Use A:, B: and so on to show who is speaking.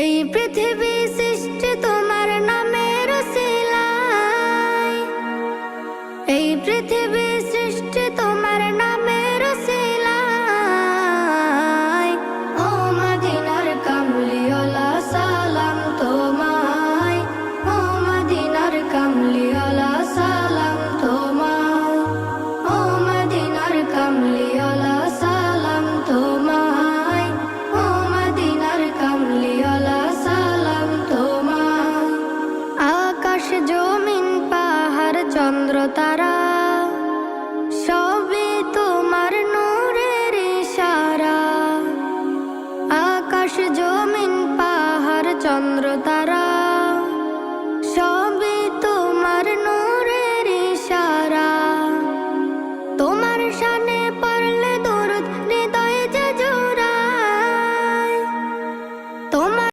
A: এই পৃথিবী সৃষ্টি তোমার নামের উসিলায়, এই পৃথিবী সৃষ্টি তোমার নামের উসিলায়। ও মদিনার কামলিওয়ালা সালাম তোমায়, ও মদিনার কামলিওয়ালা সালাম তোমায়, ও মদিনার কামলিওয়ালা সালাম তোমায়, ও মদিনার কামলিওয়ালা সালাম তোমায়। আকাশ জমিন পাহাড় চন্দ্র তারা সবই তোমার নূরের ইশারা। আকাশ জমিন পাহাড় চন্দ্র তারা